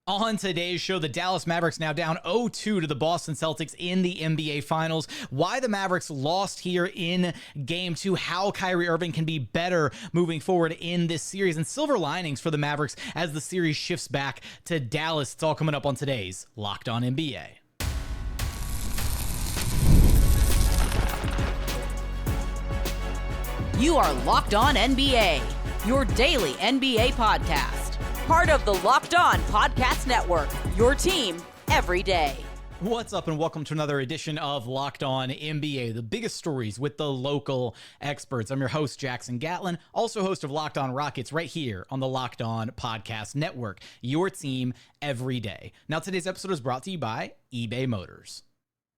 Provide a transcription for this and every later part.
On today's show, the Dallas Mavericks now down 0-2 to the Boston Celtics in the NBA Finals. Why the Mavericks lost here in Game 2, how Kyrie Irving can be better moving forward in this series, and silver linings for the Mavericks as the series shifts back to Dallas. It's all coming up on today's Locked On NBA. You are Locked On NBA, your daily NBA podcast. Part of the Locked On Podcast Network, your team every day. What's up, and welcome to another edition of Locked On NBA, the biggest stories with the local experts. I'm your host, Jackson Gatlin, also host of Locked On Rockets right here on the Locked On Podcast Network, your team every day. Now, today's episode is brought to you by eBay Motors.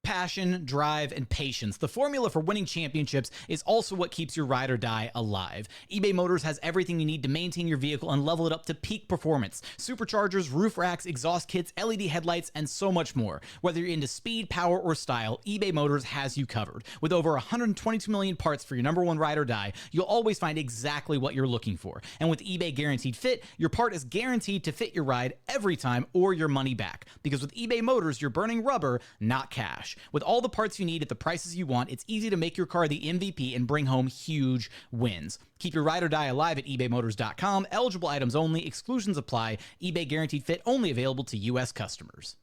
Passion, drive, and patience. The formula for winning championships is also what keeps your ride or die alive. eBay Motors has everything you need to maintain your vehicle and level it up to peak performance. Superchargers, roof racks, exhaust kits, LED headlights, and so much more. Whether you're into speed, power, or style, eBay Motors has you covered. With over 122 million parts for your number one ride or die, you'll always find exactly what you're looking for. And with eBay Guaranteed Fit, your part is guaranteed to fit your ride every time or your money back. Because with eBay Motors, you're burning rubber, not cash. With all the parts you need at the prices you want, it's easy to make your car the MVP and bring home huge wins. Keep your ride or die alive at ebaymotors.com. Eligible items only. Exclusions apply. eBay Guaranteed Fit only available to U.S. customers.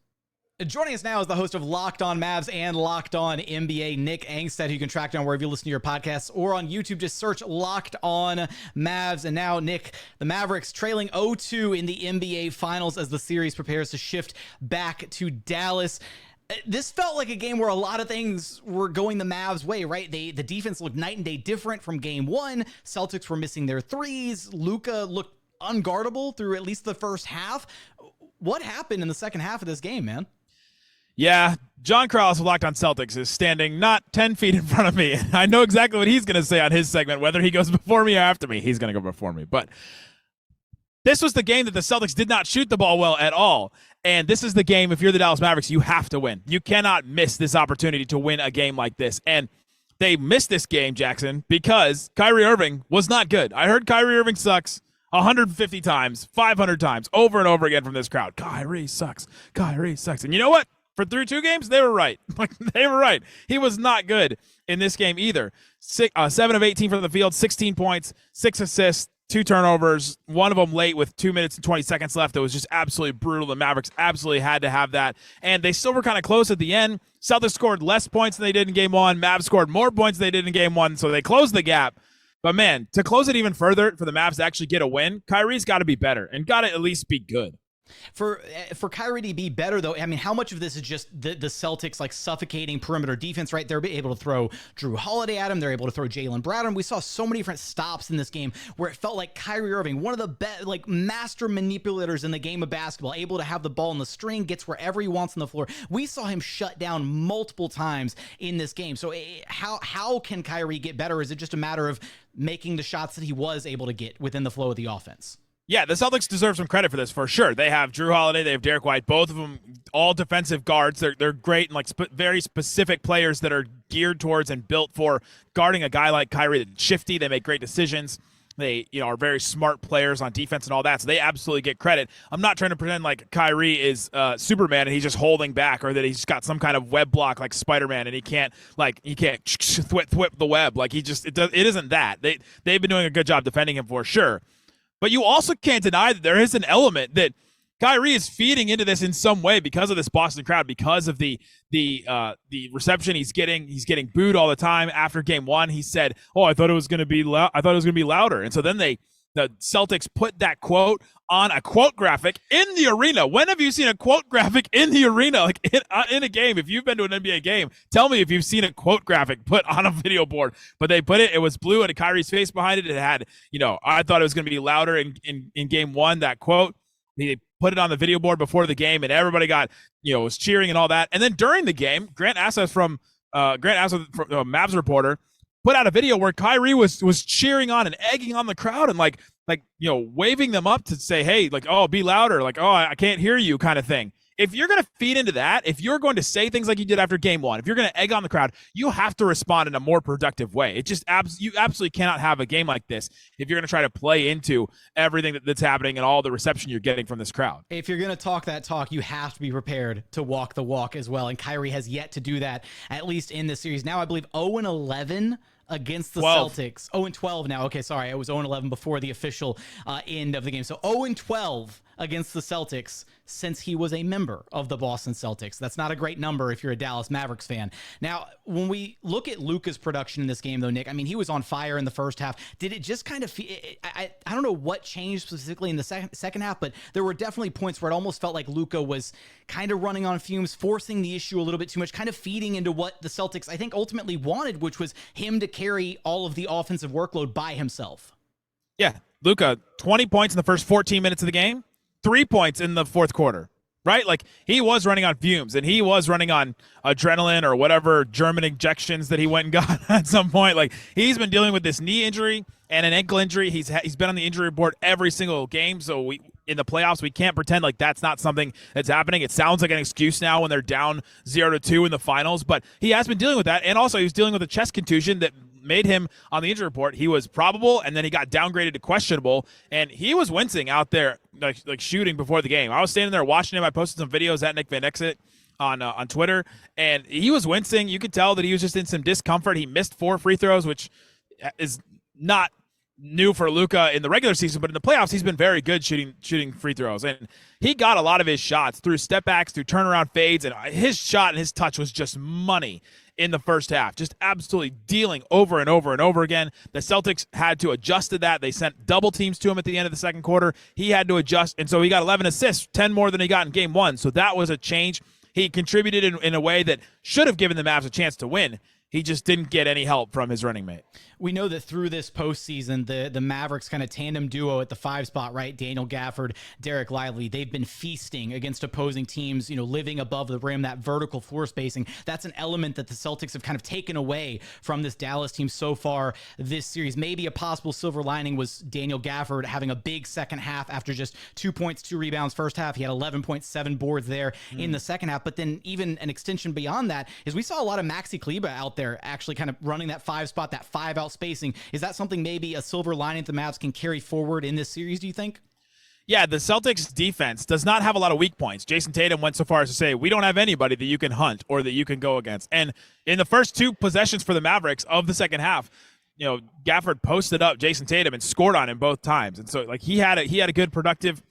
Joining us now is the host of Locked On Mavs and Locked On NBA, Nick Angstadt, who you can track down wherever you listen to your podcasts or on YouTube. Just search Locked On Mavs. And now, Nick, the Mavericks trailing 0-2 in the NBA Finals as the series prepares to shift back to Dallas. This felt like a game where a lot of things were going the Mavs' way, right? The defense looked night and day different from game one. Celtics were missing their threes. Luka looked unguardable through at least the first half. What happened in the second half of this game, man? Yeah, John Krause of Locked On Celtics is standing not 10 feet in front of me. I know exactly what he's going to say on his segment, whether he goes before me or after me. He's going to go before me. But this was the game that the Celtics did not shoot the ball well at all. And this is the game, if you're the Dallas Mavericks, you have to win. You cannot miss this opportunity to win a game like this. And they missed this game, Jackson, because Kyrie Irving was not good. I heard Kyrie Irving sucks 150 times, 500 times, over and over again from this crowd. Kyrie sucks. Kyrie sucks. And you know what? For through two games, they were right. They were right. He was not good in this game either. 7 of 18 from the field, 16 points, 6 assists, 2 turnovers, one of them late with 2 minutes and 20 seconds left. That was just absolutely brutal. The Mavericks absolutely had to have that. And they still were kind of close at the end. Celtics scored less points than they did in game one. Mavs scored more points than they did in game one, so they closed the gap. But, man, to close it even further for the Mavs to actually get a win, Kyrie's got to be better and got to at least be good. For Kyrie to be better, though, I mean, how much of this is just the Celtics like suffocating perimeter defense, right? They're able to throw Drew Holiday at him. They're able to throw Jaylen Brown at him. We saw so many different stops in this game where it felt like Kyrie Irving, one of the best, like master manipulators in the game of basketball, able to have the ball in the string, gets wherever he wants on the floor. We saw him shut down multiple times in this game. So how can Kyrie get better? Is it just a matter of making the shots that he was able to get within the flow of the offense? Yeah, the Celtics deserve some credit for this, for sure. They have Drew Holiday, they have Derek White, both of them all defensive guards. They're great and very specific players that are geared towards and built for guarding a guy like Kyrie. They're shifty, they make great decisions. They are very smart players on defense and all that, so they absolutely get credit. I'm not trying to pretend like Kyrie is Superman and he's just holding back, or that he's got some kind of web block like Spider-Man and he can't thwip the web. Like it isn't that. They've been doing a good job defending him for sure. But you also can't deny that there is an element that Kyrie is feeding into this in some way because of this Boston crowd, because of the reception he's getting. He's getting booed all the time. After game one, he said, "Oh, I thought it was going to be louder." And so then the Celtics put that quote on a quote graphic in the arena. When have you seen a quote graphic in the arena, like in a game? If you've been to an NBA game, tell me if you've seen a quote graphic put on a video board. But they put it. It was blue and Kyrie's face behind it. It had, I thought it was going to be louder in game one. That quote. They put it on the video board before the game, and everybody got, was cheering and all that. And then during the game, Grant Asseth from Mavs reporter put out a video where Kyrie was cheering on and egging on the crowd and waving them up to say, hey, oh, be louder, oh, I can't hear you kind of thing. if you're going to feed into that, if you're going to say things like you did after game one, if you're going to egg on the crowd, you have to respond in a more productive way. It just you absolutely cannot have a game like this if you're going to try to play into everything that's happening and all the reception you're getting from this crowd. If you're going to talk that talk, you have to be prepared to walk the walk as well. And Kyrie has yet to do that, at least in this series. Now, I believe 0-11 against the 12. Celtics. 0-12 now. Okay, sorry. It was 0-11 before the official end of the game. So 0-12 against the Celtics since he was a member of the Boston Celtics. That's not a great number if you're a Dallas Mavericks fan. Now, when we look at Luka's production in this game, though, Nick, I mean, he was on fire in the first half. Did it just kind of I don't know what changed specifically in the second half, but there were definitely points where it almost felt like Luka was kind of running on fumes, forcing the issue a little bit too much, kind of feeding into what the Celtics, I think, ultimately wanted, which was him to carry all of the offensive workload by himself. Yeah, Luka, 20 points in the first 14 minutes of the game, 3 points in the fourth quarter, right? Like, he was running on fumes, and he was running on adrenaline or whatever German injections that he went and got at some point. Like, he's been dealing with this knee injury and an ankle injury. He's been on the injury report every single game, so in the playoffs, we can't pretend like that's not something that's happening. It sounds like an excuse now when they're down 0-2 in the finals, but he has been dealing with that, and also he was dealing with a chest contusion that made him on the injury report. He was probable, and then he got downgraded to questionable, and he was wincing out there like shooting before the game. I was standing there watching him. I posted some videos at Nick Van Exit on Twitter, and he was wincing. You could tell that he was just in some discomfort. He missed 4 free throws, which is not new for Luka in the regular season, but in the playoffs, he's been very good shooting free throws, and he got a lot of his shots through step backs, through turnaround fades, and his shot and his touch was just money in the first half, just absolutely dealing over and over and over again. The Celtics had to adjust to that. They sent double teams to him at the end of the second quarter. He had to adjust, and so he got 11 assists, 10 more than he got in game one. So that was a change. He contributed in a way that should have given the Mavs a chance to win. He just didn't get any help from his running mate. We know that through this postseason, the Mavericks kind of tandem duo at the 5 spot, right? Daniel Gafford, Derek Lively, they've been feasting against opposing teams, living above the rim, that vertical floor spacing. That's an element that the Celtics have kind of taken away from this Dallas team so far this series. Maybe a possible silver lining was Daniel Gafford having a big second half after just 2 points, 2 rebounds first half. He had 11.7 boards there in the second half. But then even an extension beyond that is we saw a lot of Maxi Kleber out there actually kind of running that 5 spot, that 5 out spacing. Is that something maybe a silver lining the Mavs can carry forward in this series, do you think? Yeah, the Celtics defense does not have a lot of weak points. Jason Tatum went so far as to say, we don't have anybody that you can hunt or that you can go against. And in the first 2 possessions for the Mavericks of the second half, Gafford posted up Jason Tatum and scored on him both times. And so like he had a good productive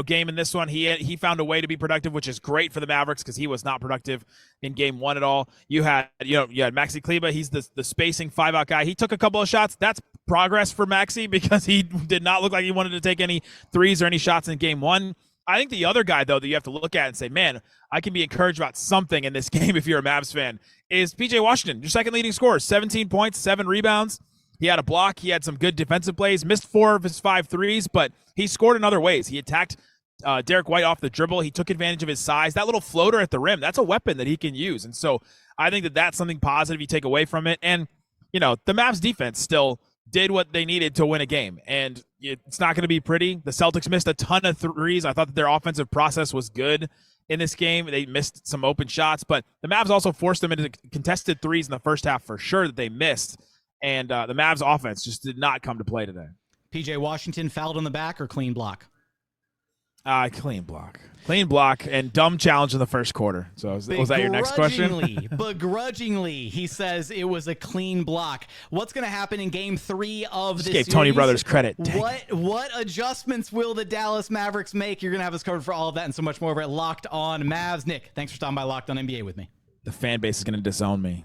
game in this one. He found a way to be productive, which is great for the Mavericks because he was not productive in game one at all. You had Maxi Kleber. He's the spacing 5-out guy. He took a couple of shots. That's progress for Maxi because he did not look like he wanted to take any threes or any shots in game one. I think the other guy, though, that you have to look at and say, man, I can be encouraged about something in this game if you're a Mavs fan, is P.J. Washington, your second leading scorer, 17 points, 7 rebounds. He had a block. He had some good defensive plays, missed 4 of his 5 threes, but he scored in other ways. He attacked Derek White off the dribble. He took advantage of his size. That little floater at the rim, that's a weapon that he can use. And so I think that that's something positive you take away from it. And, the Mavs defense still did what they needed to win a game. And it's not going to be pretty. The Celtics missed a ton of threes. I thought that their offensive process was good in this game. They missed some open shots, but the Mavs also forced them into contested threes in the first half for sure that they missed. And the Mavs offense just did not come to play today. P.J. Washington fouled on the back or clean block? Clean block and dumb challenge in the first quarter. So was that your next question? Begrudgingly, he says it was a clean block. What's going to happen in game 3 of this gave series? Tony Brothers credit. What adjustments will the Dallas Mavericks make? You're going to have us covered for all of that and so much more over at Locked On Mavs. Nick, thanks for stopping by Locked On NBA with me. The fan base is going to disown me.